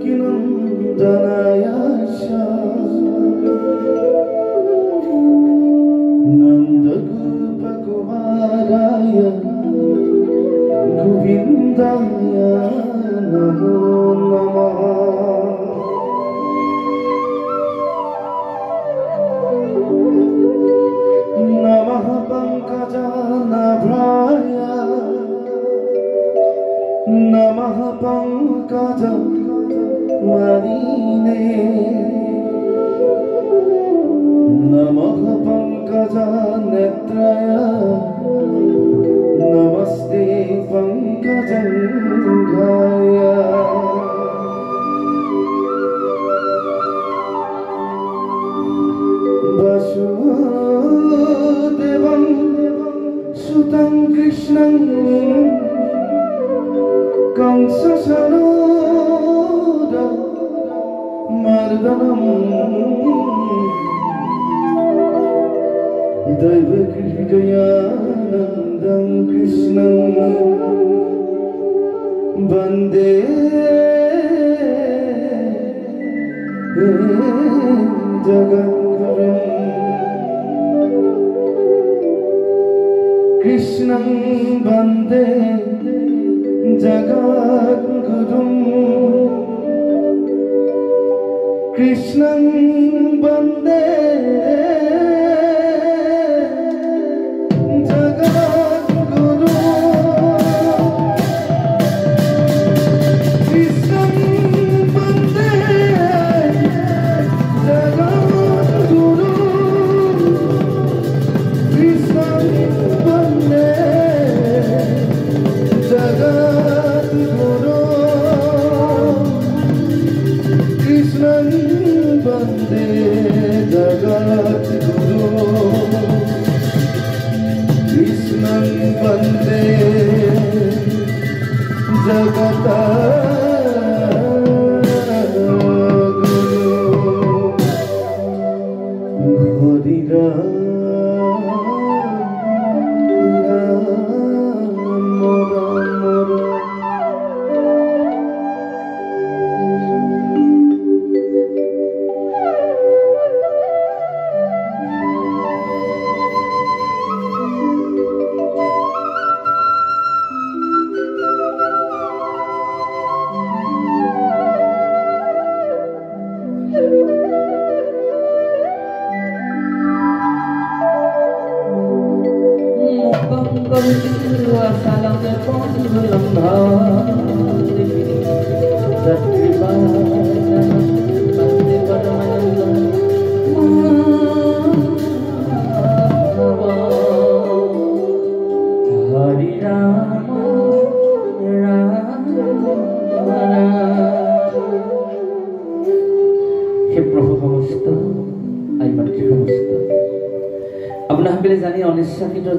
देवकीनन्दनाय नन्दगोपकुमाराय गोविन्दाय नमो नमः। नमः पङ्कजनाभाय नमः पङ्कजमालिने नमः पङ्कजनेत्राय नमस्ते पङ्कजङ्घाय। वसुदेवं सुतं कृष्णं कंससनोदमर्दनम् दैवकृपयानन्दं कृष्णं वन्दे जगद्गुरुं। कृष्णं वन्दे जगद्गुरुं कृष्णं वन्दे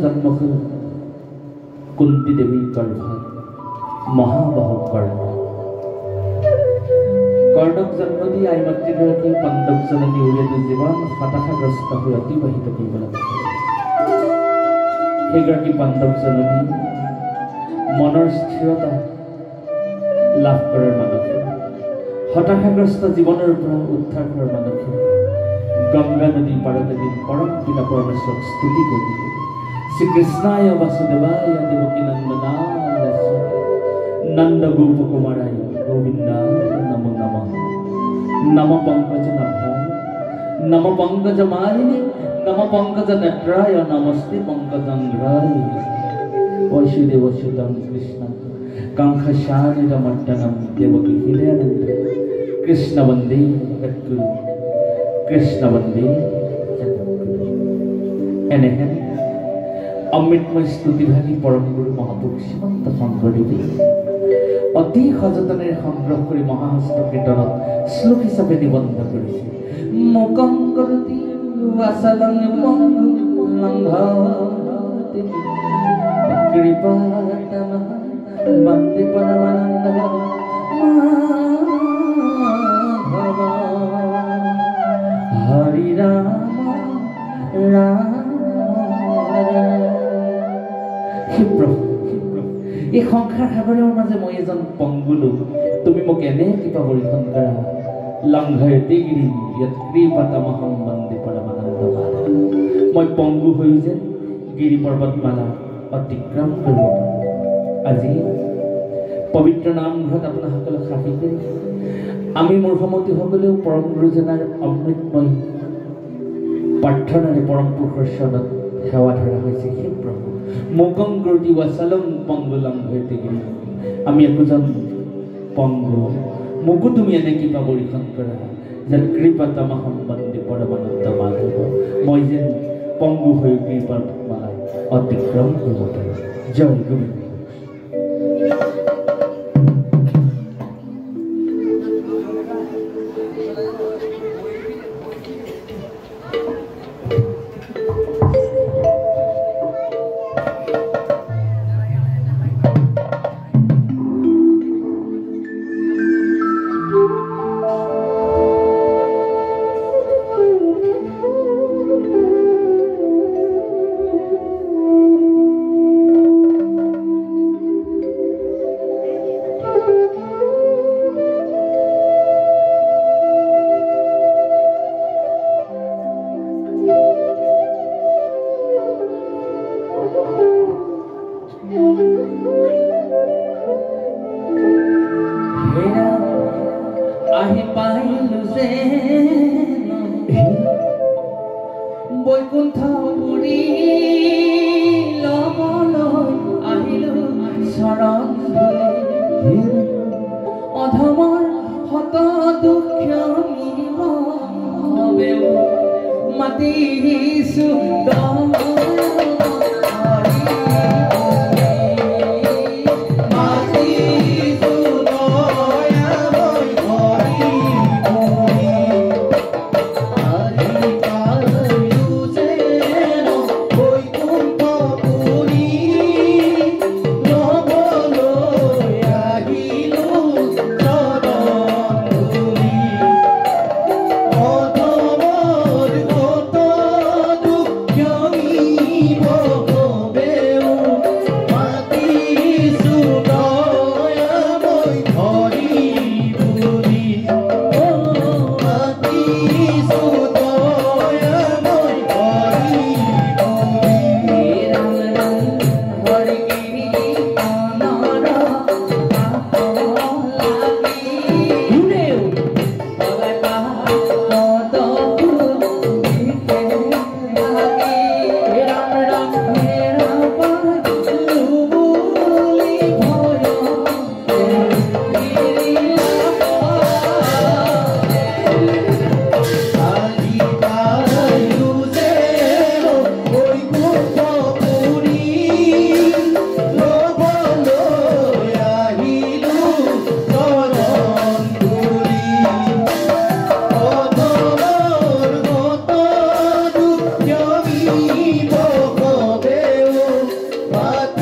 जन्म हल कुंती देवी गर्भात महाबाहु कर्ण। कर्णक जन्म दी आई मातृगराकी पांडव जननी उरियातो जीवन हताशाग्रस्त हो अतिबाहित करगराकी पांडव जननी मनर स्थिरता लाभ करार मानसे हताशाग्रस्त जीवनर उद्धार करार मानसे गंगा नदी पारत एदिन परम पिता परमेश्वर स्तुति करिले श्री कृष्णाय वासुदेवाय देवकीनन्दनाय नन्दगोपकुमाराय गोविन्दाय नमो नमः। नमः पंकजनाभाय नमः पंकजमालिने नमः पंकजनेत्राय नमस्ते पंकजङ्घ्राय। वसुदेव सुतं कृष्ण कंसचाणूरमर्दनं देवकी हृदयानन्द कृष्ण वन्दे जगद्गुरु कृष्ण वन्दे जगद्गुरु। एनेहेन अमृतमय स्तुतिभागी परम गुरु महापुरुष श्रीमন্ত शंकरदेवे अति सजतने संग्रह कर महाहस्त कीर्तन श्लोक हिसाबे निबंध करिছে। मुकं करोति वाचालं लंघयति कृपातमः वन्दे परमानन्द माधव। हरि राम राम हे प्रभु এই সংসাৰ সাগৰৰ মাজে মই এজন পংগু লোক তুমি মোক এনে কৃপা বৰ্ষণ কৰা লংঘয়তে গিৰি ইয়াত কৃপাতমহং বন্দে পৰমানন্দ মাধৱ মই পংগু হৈ যেন গিৰি পৰ্বতমালা অতিক্ৰম কৰিব পাৰোঁ আজি পবিত্ৰ নামঘৰত আপোনাসকলক সাক্ষী কৰি আমি মূৰ্খমতীসকলেও পৰম গুৰুজনাৰ অমৃতময় প্ৰাৰ্থনাৰে পৰম পুৰুষৰ চৰণত সেৱা ধৰা হৈছে হে প্ৰভু মুকং গ্ৰতি ৱাচলং পংগুলং হৈতে গিৰি আমি একোজন পংগু মোকো তুমি এনে কিবা বৰ্ষণ কৰা যেন কৃপাতমহং বন্দে পৰমানন্দ মাধৱ মই যেন পংগু হৈ কৃপাৰ মালাই অতিক্ৰম কৰিব পাৰোঁ জয় গোবিন্দ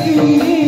Happy